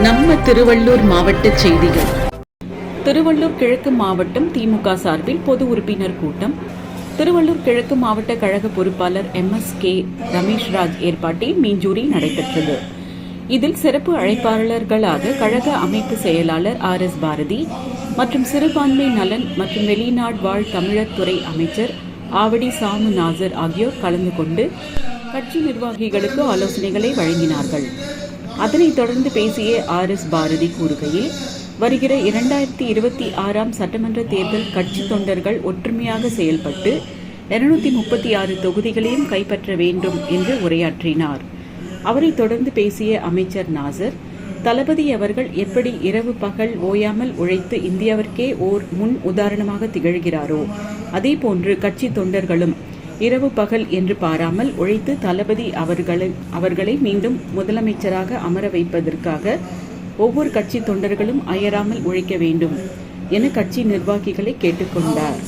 நம்ம திருவள்ளூர் மாவட்ட செய்திகள். திருவள்ளூர் கிழக்கு மாவட்டம் திமுக சார்பில் பொது உறுப்பினர் கூட்டம். திருவள்ளூர் கிழக்கு மாவட்ட கழக பொறுப்பாளர் MSK ரமேஷ்ராஜ் ஏற்பாட்டில் மீஞ்சூரில் நடைபெற்றது. இதில் சிறப்பு அழைப்பாளர்களாக கழக அமைப்பு செயலாளர் RS பாரதி மற்றும் சிறுபான்மை நலன் மற்றும் வெளிநாடு வாழ் தமிழர் துறை அமைச்சர் ஆவடி சாமு நாசர் ஆகியோர் கலந்து கொண்டு கட்சி நிர்வாகிகளுக்கு ஆலோசனைகளை வழங்கினார்கள். அதனைத் தொடர்ந்து பேசிய RS பாரதி கூறுகையில், வருகிற 2026 சட்டமன்ற தேர்தல் கட்சி தொண்டர்கள் ஒற்றுமையாக செயல்பட்டு 236 தொகுதிகளையும் கைப்பற்ற வேண்டும் என்று உரையாற்றினார். அவரை தொடர்ந்து பேசிய அமைச்சர் நாசர், தளபதி அவர்கள் எப்படி இரவு பகல் ஓயாமல் உழைத்து இந்தியாவிற்கே ஓர் முன் உதாரணமாக திகழ்கிறாரோ, அதேபோன்று கட்சி தொண்டர்களும் இரவு பகல் என்று பாராமல் உழைத்து தளபதி அவர்களை மீண்டும் முதலமைச்சராக அமர வைப்பதற்காக ஒவ்வொரு கட்சி தொண்டர்களும் அயராமல் உழைக்க வேண்டும் என கட்சி நிர்வாகிகளை கேட்டுக்கொண்டார்.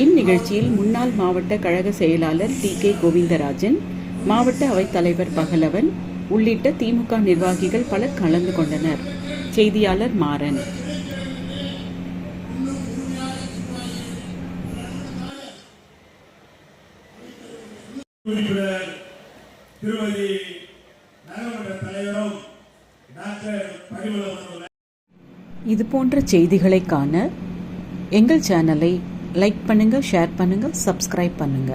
இந்நிகழ்ச்சியில் முன்னாள் மாவட்ட கழக செயலாளர் TK கோவிந்தராஜன், மாவட்ட அவைத்தலைவர் பகலவன் உள்ளிட்ட திமுக நிர்வாகிகள் பலர் கலந்து கொண்டனர். செய்தியாளர் மாறன். இது போன்ற செய்திகளை காண எங்கள் சேனலை லைக் பண்ணுங்க, ஷேர் பண்ணுங்க, சப்ஸ்கிரைப் பண்ணுங்க.